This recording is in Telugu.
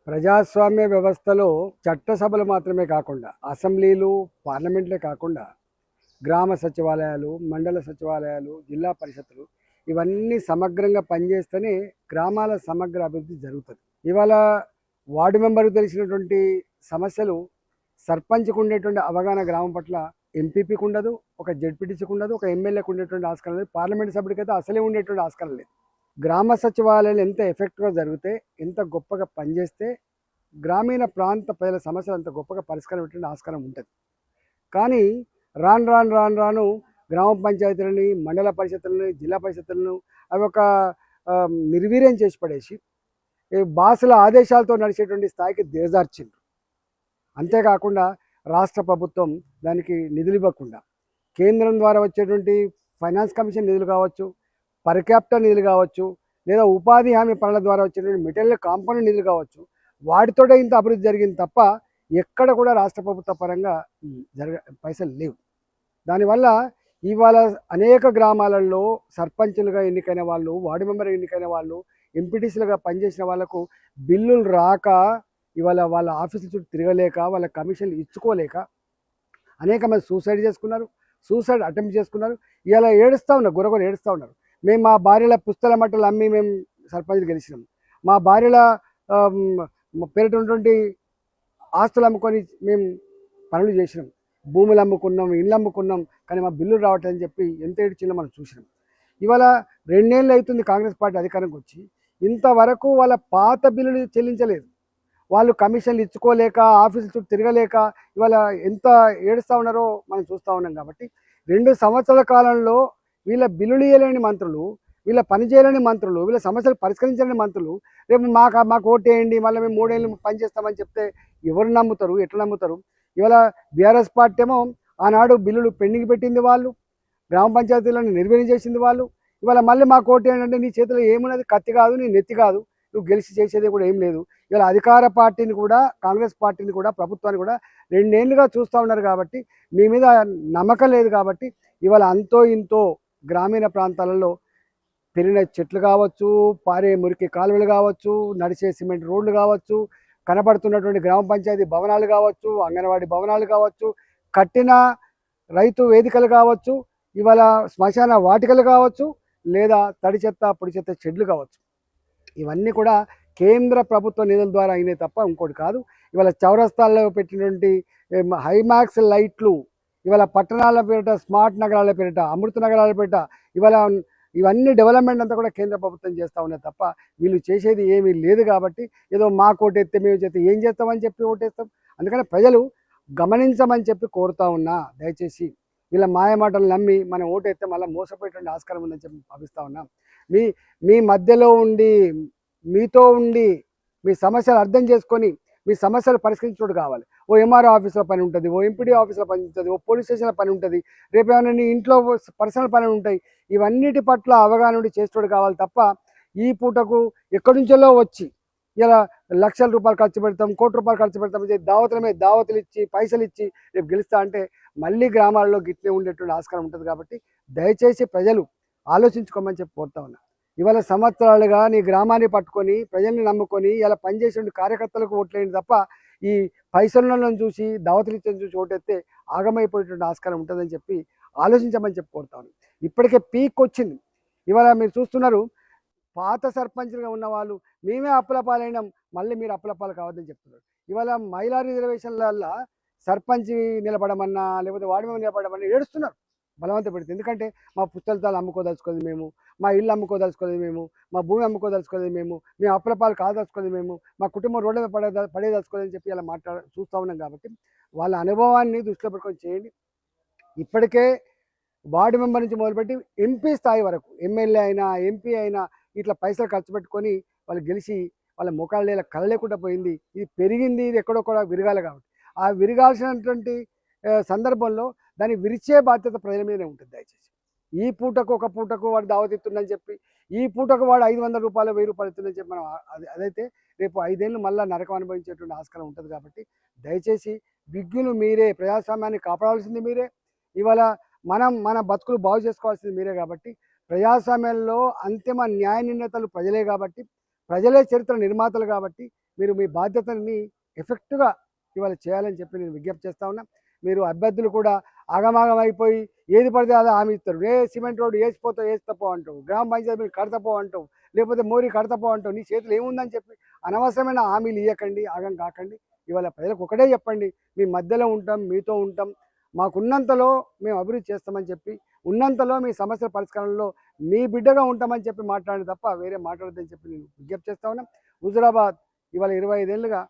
ప్రజాస్వామ్య వ్యవస్థలో చట్టసభలు మాత్రమే కాకుండా అసెంబ్లీలు, పార్లమెంట్లే కాకుండా గ్రామ సచివాలయాలు, మండల సచివాలయాలు, జిల్లా పరిషత్తులు ఇవన్నీ సమగ్రంగా పనిచేస్తేనే గ్రామాల సమగ్ర అభివృద్ధి జరుగుతుంది. ఇవాళ వార్డు మెంబర్కు తెలిసినటువంటి సమస్యలు సర్పంచ్కు ఉండేటువంటి అవగాహన గ్రామం పట్ల ఎంపీపీకి ఉండదు, ఒక జెడ్పీటీసీకి ఉండదు, ఒక ఎమ్మెల్యేకి ఉండేటువంటి ఆస్కారం లేదు, పార్లమెంట్ సభ్యుడికైతే అసలే ఉండేటువంటి ఆస్కారం లేదు. గ్రామ సచివాలయాలు ఎంత ఎఫెక్ట్గా జరిగితే, ఎంత గొప్పగా పనిచేస్తే గ్రామీణ ప్రాంత ప్రజల సమస్యలు అంత గొప్పగా పరిష్కారం ఆస్కారం ఉంటుంది. కానీ రాను రాను రాను రాను గ్రామ పంచాయతీలని, మండల పరిషత్తులని, జిల్లా పరిషత్తులను అవి ఒక నిర్వీర్యం చేసి పడేసి బాసుల ఆదేశాలతో నడిచేటువంటి స్థాయికి దిగజార్చిండ్రు. అంతేకాకుండా రాష్ట్ర ప్రభుత్వం దానికి నిధులు ఇవ్వకుండా కేంద్రం ద్వారా వచ్చేటువంటి ఫైనాన్స్ కమిషన్ నిధులు కావచ్చు, పర్ క్యాపిటల్ నిధులు కావచ్చు, లేదా ఉపాధి హామీ పనుల ద్వారా వచ్చేటువంటి మెటీరియల్ కాంపౌండ్ నిధులు కావచ్చు, వాటితోటే ఇంత అభివృద్ధి జరిగింది తప్ప ఎక్కడ కూడా రాష్ట్ర ప్రభుత్వ పరంగా పైసలు లేవు. దానివల్ల ఇవాళ అనేక గ్రామాలలో సర్పంచులుగా ఎన్నికైన వాళ్ళు, వార్డు మెంబర్ ఎన్నికైన వాళ్ళు, ఎంపీటీసీలుగా పనిచేసిన వాళ్ళకు బిల్లులు రాక ఇవాళ వాళ్ళ ఆఫీసుల చుట్టూ తిరగలేక, వాళ్ళ కమిషన్లు ఇచ్చుకోలేక అనేక మంది సూసైడ్ చేసుకున్నారు, సూసైడ్ అటెంప్ట్ చేసుకున్నారు. ఇలా ఏడుస్తూ ఉన్నారు, గురగొర ఏడుస్తూ ఉన్నారు. మేము మా భార్యల పుస్తల మట్టలు అమ్మి మేము సర్పంచ్లు గెలిచినాం, మా భార్యల పేరిట ఉన్నటువంటి ఆస్తులు అమ్ముకొని మేము పనులు చేసినాం, భూములు అమ్ముకున్నాం, ఇళ్ళు అమ్ముకున్నాం, కానీ మా బిల్లులు రావట్లేదని చెప్పి ఎంత ఏడ్చిందో మనం చూసినాం. ఇవాళ 2 ఏళ్ళు అవుతుంది కాంగ్రెస్ పార్టీ అధికారంకి వచ్చి, ఇంతవరకు వాళ్ళ పాత బిల్లులు చెల్లించలేదు. వాళ్ళు కమిషన్లు ఇచ్చుకోలేక, ఆఫీసుల చుట్టూ తిరగలేక ఇవాళ ఎంత ఏడుస్తూ ఉన్నారో మనం చూస్తూ ఉన్నాం. కాబట్టి 2 సంవత్సరాల కాలంలో వీళ్ళ బిల్లులు ఇవ్వలేని మంత్రులు, వీళ్ళ పని చేయలేని మంత్రులు, వీళ్ళ సమస్యలు పరిష్కరించలేని మంత్రులు రేపు మాకు ఓటేయండి మళ్ళీ మేము 3 ఏళ్ళు పనిచేస్తామని చెప్తే ఎవరు నమ్ముతారు, ఎట్లా నమ్ముతారు? ఇవాళ బీఆర్ఎస్ పార్టీ ఏమో ఆనాడు బిల్లులు పెండింగ్ పెట్టింది వాళ్ళు, గ్రామ పంచాయతీలను నిర్వీర్యం చేసింది వాళ్ళు. ఇవాళ మళ్ళీ మాకు ఓటేయండి అంటే నీ చేతిలో ఏమున్నది? కత్తి కాదు, నీ నెత్తి కాదు, నువ్వు గెలిచి చేసేది కూడా ఏం లేదు. ఇవాళ అధికార పార్టీని కూడా, కాంగ్రెస్ పార్టీని కూడా, ప్రభుత్వాన్ని కూడా 2 ఏళ్ళుగా చూస్తూ ఉన్నారు. కాబట్టి మీ మీద నమ్మకం లేదు. కాబట్టి ఇవాళ అంతో ఇంతో గ్రామీణ ప్రాంతాలలో పెరిగిన చెట్లు కావచ్చు, పారే మురికి కాలువలు కావచ్చు, నడిచే సిమెంట్ రోడ్లు కావచ్చు, కనబడుతున్నటువంటి గ్రామ పంచాయతీ భవనాలు కావచ్చు, అంగన్వాడీ భవనాలు కావచ్చు, కట్టిన రైతు వేదికలు కావచ్చు, ఇవాళ శ్మశాన వాటికలు కావచ్చు, లేదా తడి చెత్త పొడి చెత్త షెడ్లు కావచ్చు, ఇవన్నీ కూడా కేంద్ర ప్రభుత్వ నిధుల ద్వారా అయినాయి తప్ప ఇంకోటి కాదు. ఇవాళ చౌరస్తాల్లో పెట్టినటువంటి హైమాక్స్ లైట్లు, ఇవాళ పట్టణాల పేరిట, స్మార్ట్ నగరాల పేరిట, అమృత నగరాల పేరిట ఇవాళ ఇవన్నీ డెవలప్మెంట్ అంతా కూడా కేంద్ర ప్రభుత్వం చేస్తూ ఉన్నాయి తప్ప వీళ్ళు చేసేది ఏమీ లేదు. కాబట్టి ఏదో మాకు ఓటేస్తే మేము చేస్తే ఏం చేస్తామని చెప్పి ఓటేస్తాం. అందుకని ప్రజలు గమనించమని చెప్పి కోరుతా ఉన్నా. దయచేసి వీళ్ళ మాయమాటలు నమ్మి మనం ఓటేస్తే మళ్ళీ మోసపోయేటువంటి ఆస్కారం ఉందని చెప్పి భావిస్తూ ఉన్నాం. మీ మధ్యలో ఉండి, మీతో ఉండి, మీ సమస్యలు అర్థం చేసుకొని మీ సమస్యలు పరిష్కరించుకోవడం కావాలి. ఓ ఎంఆర్ఓ ఆఫీస్లో పని ఉంటుంది, ఓ ఎంపీడీ ఆఫీస్లో పని ఉంటుంది, ఓ పోలీస్ స్టేషన్లో పని ఉంటుంది, రేపు ఏమైనా నీ ఇంట్లో పర్సనల్ పనులు ఉంటాయి. ఇవన్నిటి పట్ల అవగాహన ఉండి చేసేటోడు కావాలి తప్ప ఈ పూటకు ఎక్కడి నుంచో వచ్చి ఇలా లక్షల రూపాయలు ఖర్చు పెడతాం, కోటి రూపాయలు ఖర్చు పెడతాం, దావతుల మీద దావతులు ఇచ్చి పైసలు ఇచ్చి రేపు గెలుస్తా అంటే మళ్ళీ గ్రామాల్లో గిట్లే ఉండేటువంటి ఆస్కారం ఉంటుంది. కాబట్టి దయచేసి ప్రజలు ఆలోచించుకోమని చెప్పి కోరుతా ఉన్నా. ఇవాళ సంవత్సరాలుగా నీ గ్రామాన్ని పట్టుకొని ప్రజల్ని నమ్ముకొని ఇలా పనిచేసే కార్యకర్తలకు ఓట్లేండి తప్ప ఈ పైసలను చూసి దావతులు ఇచ్చని చూసి ఓటేస్తే ఆగమైపోయేటువంటి ఆస్కారం ఉంటుందని చెప్పి ఆలోచించమని చెప్పి కోరుతాను. ఇప్పటికే పీక్ వచ్చింది. ఇవాళ మీరు చూస్తున్నారు, పాత సర్పంచ్లుగా ఉన్న వాళ్ళు మేమే అప్పులపాలైనాం, మళ్ళీ మీరు అప్పులపాలు కావద్దని చెప్తున్నారు. ఇవాళ మహిళా రిజర్వేషన్ల సర్పంచ్ నిలబడమన్నా, లేకపోతే వార్డు మెంబర్ నిలబడమన్నా ఏడుస్తున్నారు బలవంత పెడితే. ఎందుకంటే మా పుస్తకాలు అమ్ముకోదలుచుకోలేదు మేము, మా ఇల్లు అమ్ముకోదలుచుకోలేదు మేము, మా భూమి అమ్ముకోదలుచుకోలేదు మేము అప్పులపాలు కాదలుచుకోలేదు మేము, మా కుటుంబం రోడ్ల మీద పడేదలుచుకోలేదని చెప్పి ఇలా చూస్తూ ఉన్నాం. కాబట్టి వాళ్ళ అనుభవాన్ని దృష్టిలో పెట్టుకొని చేయండి. ఇప్పటికే వార్డు మెంబర్ నుంచి మొదలుపెట్టి ఎంపీ స్థాయి వరకు, ఎమ్మెల్యే అయినా ఎంపీ అయినా ఇట్లా పైసలు ఖర్చు పెట్టుకొని వాళ్ళు గెలిచి వాళ్ళ ముఖాలు ఇలా కలలేకుండా పోయింది. ఇది పెరిగింది, ఇది ఎక్కడొక్కడ విరగాలి. కాబట్టి ఆ విరగాల్సినటువంటి సందర్భంలో దాన్ని విరిచే బాధ్యత ప్రజల మీదనే ఉంటుంది. దయచేసి ఈ పూటకు ఒక పూటకు వాడు దావత్ ఇస్తుందని చెప్పి, ఈ పూటకు వాడు 500 రూపాయలు 1000 రూపాయలు ఇస్తుందని చెప్పి మనం అదైతే రేపు 5 ఏళ్ళు మళ్ళీ నరకం అనుభవించేటువంటి ఆస్కారం ఉంటుంది. కాబట్టి దయచేసి విజ్ఞులు మీరే, ప్రజాస్వామ్యాన్ని కాపాడాల్సింది మీరే, ఇవాళ మన బతుకులు బాగు చేసుకోవాల్సింది మీరే. కాబట్టి ప్రజాస్వామ్యంలో అంతిమ న్యాయ నిర్ణేతలు ప్రజలే. కాబట్టి ప్రజలే చరిత్ర నిర్మాతలు. కాబట్టి మీరు మీ బాధ్యతని ఎఫెక్ట్గా ఇవాళ చేయాలని చెప్పి నేను విజ్ఞప్తి చేస్తా ఉన్నా. మీరు అభ్యర్థులు కూడా ఆగమాగం అయిపోయి ఏది పడితే అదే హామీ ఇస్తారు. సిమెంట్ రోడ్డు వేసిపోతావు అంటావు, గ్రామ పంచాయతీ మీరు కడతపో అంటావు, లేకపోతే మోరీ కడతపో అంటావు. నీ చేతిలో ఏముందని చెప్పి అనవసరమైన హామీలు ఇవ్వకండి, ఆగం కాకండి. ఇవాళ ప్రజలకు ఒకటే చెప్పండి, మీ మధ్యలో ఉంటాం, మీతో ఉంటాం, మాకున్నంతలో మేము అభివృద్ధి చేస్తామని చెప్పి, ఉన్నంతలో మీ సమస్యల పరిష్కారంలో మీ బిడ్డగా ఉంటామని చెప్పి మాట్లాడి తప్ప వేరే మాట్లాడద్దని చెప్పి నేను విజ్ఞప్తి చేస్తా ఉన్నా. హుజురాబాద్ ఇవాళ 25 ఏళ్ళుగా